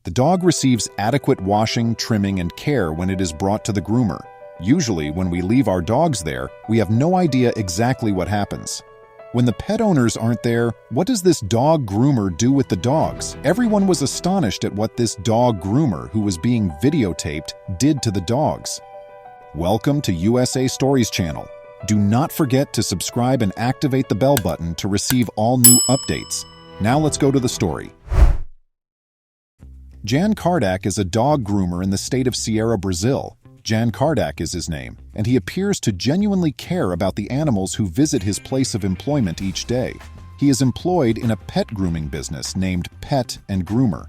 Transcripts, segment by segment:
The dog receives adequate washing, trimming, and care when it is brought to the groomer. Usually, when we leave our dogs there, we have no idea exactly what happens. When the pet owners aren't there, what does this dog groomer do with the dogs? Everyone was astonished at what this dog groomer, who was being videotaped, did to the dogs. Welcome to USA Stories channel. Do not forget to subscribe and activate the bell button to receive all new updates. Now let's go to the story. Jan Kardak is a dog groomer in the state of Ceará, Brazil. Jan Kardak is his name, and he appears to genuinely care about the animals who visit his place of employment each day. He is employed in a pet grooming business named Pet and Groomer.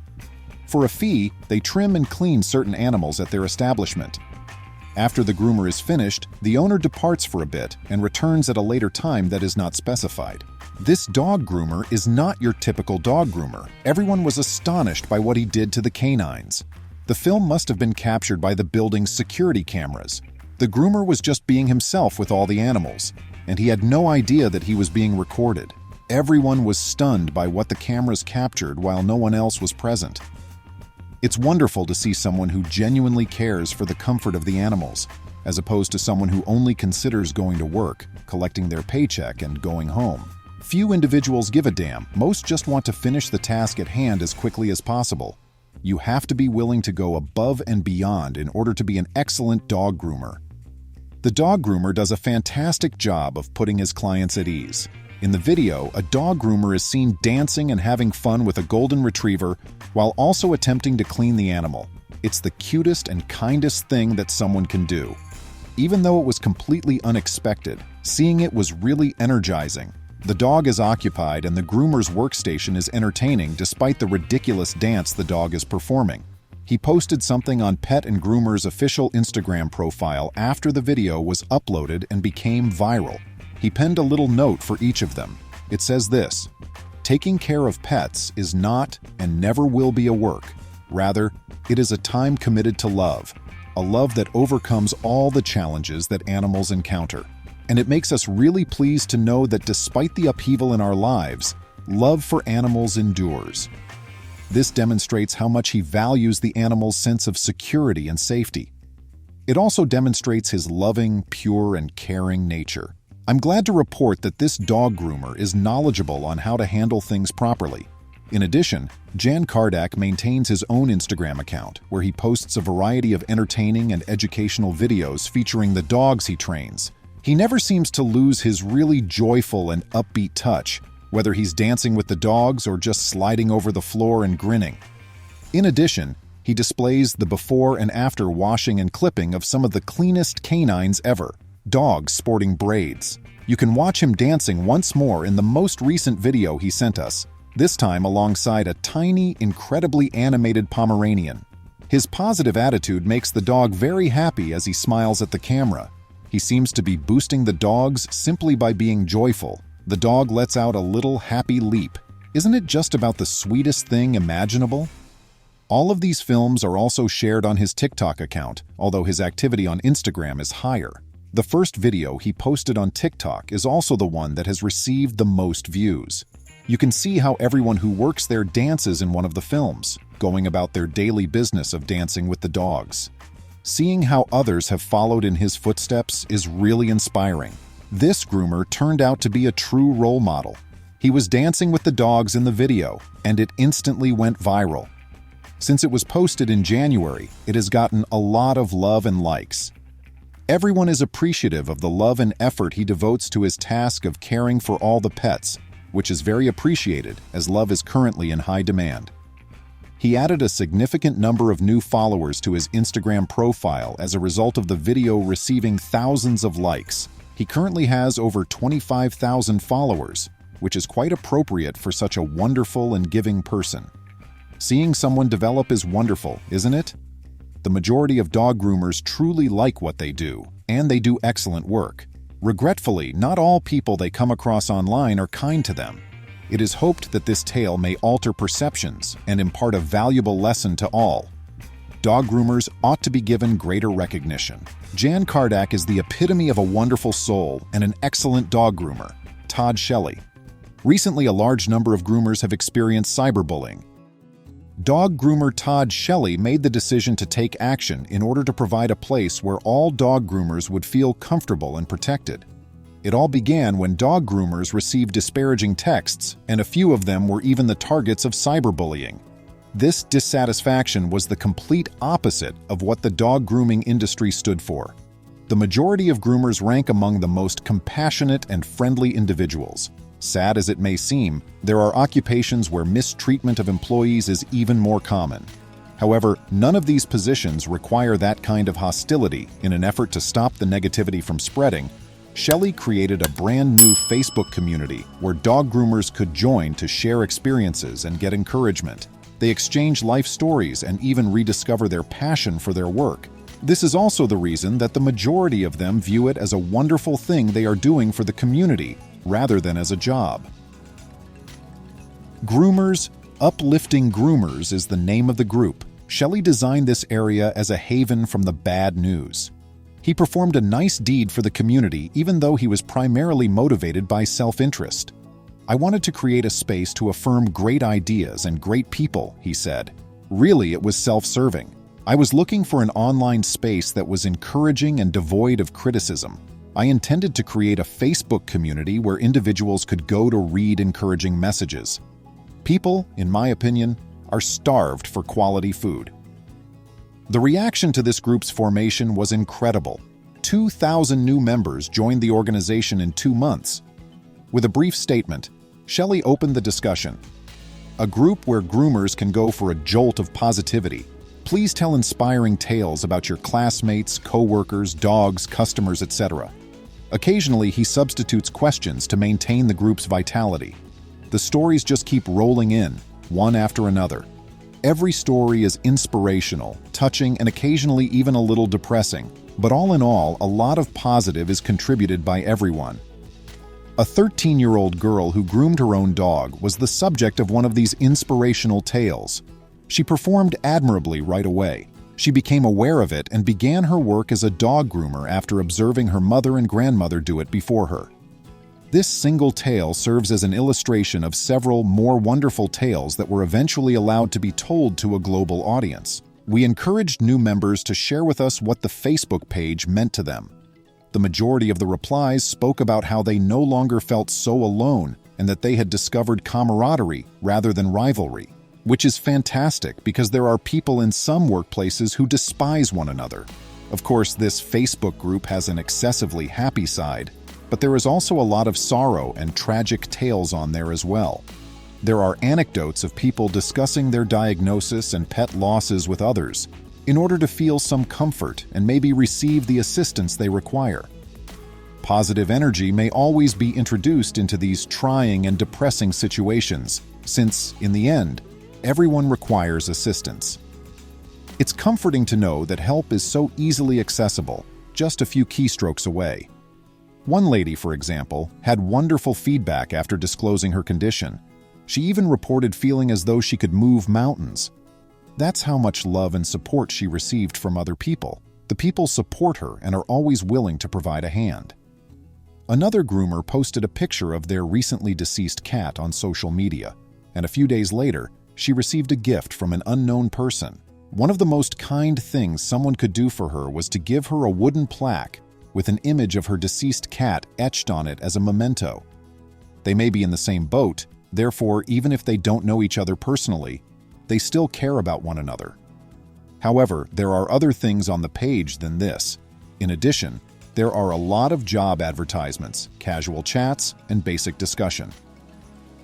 For a fee, they trim and clean certain animals at their establishment. After the groomer is finished, the owner departs for a bit and returns at a later time that is not specified. This dog groomer is not your typical dog groomer. Everyone was astonished by what he did to the canines. The film must have been captured by the building's security cameras. The groomer was just being himself with all the animals, and he had no idea that he was being recorded. Everyone was stunned by what the cameras captured while no one else was present. It's wonderful to see someone who genuinely cares for the comfort of the animals, as opposed to someone who only considers going to work, collecting their paycheck, and going home. Few individuals give a damn. Most just want to finish the task at hand as quickly as possible. You have to be willing to go above and beyond in order to be an excellent dog groomer. The dog groomer does a fantastic job of putting his clients at ease. In the video, a dog groomer is seen dancing and having fun with a golden retriever while also attempting to clean the animal. It's the cutest and kindest thing that someone can do. Even though it was completely unexpected, seeing it was really energizing. The dog is occupied and the groomer's workstation is entertaining despite the ridiculous dance the dog is performing. He posted something on Pet and Groomer's official Instagram profile after the video was uploaded and became viral. He penned a little note for each of them. It says this: "Taking care of pets is not and never will be a work. Rather, it is a time committed to love, a love that overcomes all the challenges that animals encounter. And it makes us really pleased to know that despite the upheaval in our lives, love for animals endures." This demonstrates how much he values the animal's sense of security and safety. It also demonstrates his loving, pure, and caring nature. I'm glad to report that this dog groomer is knowledgeable on how to handle things properly. In addition, Jan Kardak maintains his own Instagram account, where he posts a variety of entertaining and educational videos featuring the dogs he trains. He never seems to lose his really joyful and upbeat touch, whether he's dancing with the dogs or just sliding over the floor and grinning. In addition, he displays the before and after washing and clipping of some of the cleanest canines ever, dogs sporting braids. You can watch him dancing once more in the most recent video he sent us, this time alongside a tiny, incredibly animated Pomeranian. His positive attitude makes the dog very happy as he smiles at the camera. He seems to be boosting the dogs simply by being joyful. The dog lets out a little happy leap. Isn't it just about the sweetest thing imaginable? All of these films are also shared on his TikTok account, although his activity on Instagram is higher. The first video he posted on TikTok is also the one that has received the most views. You can see how everyone who works there dances in one of the films, going about their daily business of dancing with the dogs. Seeing how others have followed in his footsteps is really inspiring. This groomer turned out to be a true role model. He was dancing with the dogs in the video, and it instantly went viral. Since it was posted in January, it has gotten a lot of love and likes. Everyone is appreciative of the love and effort he devotes to his task of caring for all the pets, which is very appreciated as love is currently in high demand. He added a significant number of new followers to his Instagram profile as a result of the video receiving thousands of likes. He currently has over 25,000 followers, which is quite appropriate for such a wonderful and giving person. Seeing someone develop is wonderful, isn't it? The majority of dog groomers truly like what they do, and they do excellent work. Regretfully, not all people they come across online are kind to them. It is hoped that this tale may alter perceptions and impart a valuable lesson to all. Dog groomers ought to be given greater recognition. Jan Kardak is the epitome of a wonderful soul and an excellent dog groomer. Todd Shelley. Recently, a large number of groomers have experienced cyberbullying. Dog groomer Todd Shelley made the decision to take action in order to provide a place where all dog groomers would feel comfortable and protected. It all began when dog groomers received disparaging texts, and a few of them were even the targets of cyberbullying. This dissatisfaction was the complete opposite of what the dog grooming industry stood for. The majority of groomers rank among the most compassionate and friendly individuals. Sad as it may seem, there are occupations where mistreatment of employees is even more common. However, none of these positions require that kind of hostility. In an effort to stop the negativity from spreading, Shelley created a brand new Facebook community where dog groomers could join to share experiences and get encouragement. They exchange life stories and even rediscover their passion for their work. This is also the reason that the majority of them view it as a wonderful thing they are doing for the community, rather than as a job. Groomers, Uplifting Groomers is the name of the group. Shelley designed this area as a haven from the bad news. He performed a nice deed for the community even though he was primarily motivated by self-interest. "I wanted to create a space to affirm great ideas and great people," he said. Really, it was self-serving. "I was looking for an online space that was encouraging and devoid of criticism. I intended to create a Facebook community where individuals could go to read encouraging messages. People, in my opinion, are starved for quality food." The reaction to this group's formation was incredible. 2,000 new members joined the organization in 2 months. With a brief statement, Shelley opened the discussion. "A group where groomers can go for a jolt of positivity. Please tell inspiring tales about your classmates, co-workers, dogs, customers, etc." Occasionally, he substitutes questions to maintain the group's vitality. The stories just keep rolling in, one after another. Every story is inspirational, touching, and occasionally even a little depressing. But all in all, a lot of positive is contributed by everyone. A 13-year-old girl who groomed her own dog was the subject of one of these inspirational tales. She performed admirably right away. She became aware of it and began her work as a dog groomer after observing her mother and grandmother do it before her. This single tale serves as an illustration of several more wonderful tales that were eventually allowed to be told to a global audience. We encouraged new members to share with us what the Facebook page meant to them. The majority of the replies spoke about how they no longer felt so alone and that they had discovered camaraderie rather than rivalry, which is fantastic because there are people in some workplaces who despise one another. Of course, this Facebook group has an excessively happy side, but there is also a lot of sorrow and tragic tales on there as well. There are anecdotes of people discussing their diagnosis and pet losses with others in order to feel some comfort and maybe receive the assistance they require. Positive energy may always be introduced into these trying and depressing situations, since, in the end, everyone requires assistance. It's comforting to know that help is so easily accessible, just a few keystrokes away. One lady, for example, had wonderful feedback after disclosing her condition. She even reported feeling as though she could move mountains. That's how much love and support she received from other people. The people support her and are always willing to provide a hand. Another groomer posted a picture of their recently deceased cat on social media, and a few days later, she received a gift from an unknown person. One of the most kind things someone could do for her was to give her a wooden plaque with an image of her deceased cat etched on it as a memento. They may be in the same boat, therefore, even if they don't know each other personally, they still care about one another. However, there are other things on the page than this. In addition, there are a lot of job advertisements, casual chats, and basic discussion.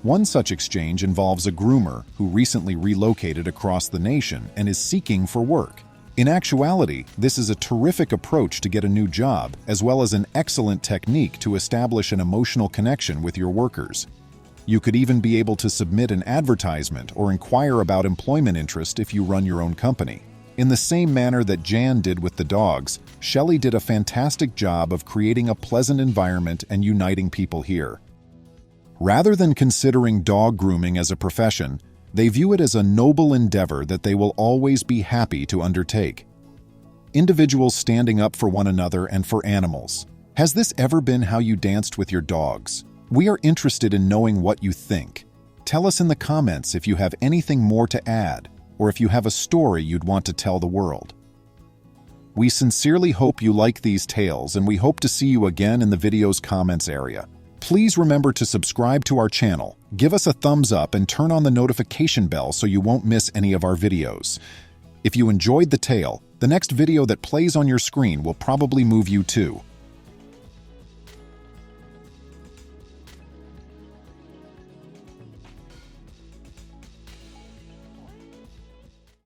One such exchange involves a groomer who recently relocated across the nation and is seeking for work. In actuality, this is a terrific approach to get a new job, as well as an excellent technique to establish an emotional connection with your workers. You could even be able to submit an advertisement or inquire about employment interest if you run your own company. In the same manner that Jan did with the dogs, Shelley did a fantastic job of creating a pleasant environment and uniting people here. Rather than considering dog grooming as a profession, they view it as a noble endeavor that they will always be happy to undertake. Individuals standing up for one another and for animals. Has this ever been how you danced with your dogs? We are interested in knowing what you think. Tell us in the comments if you have anything more to add. or if you have a story you'd want to tell the world. We sincerely hope you like these tales, and we hope to see you again in the video's comments area. Please remember to subscribe to our channel, give us a thumbs up, and turn on the notification bell so you won't miss any of our videos. If you enjoyed the tale, the next video that plays on your screen will probably move you too.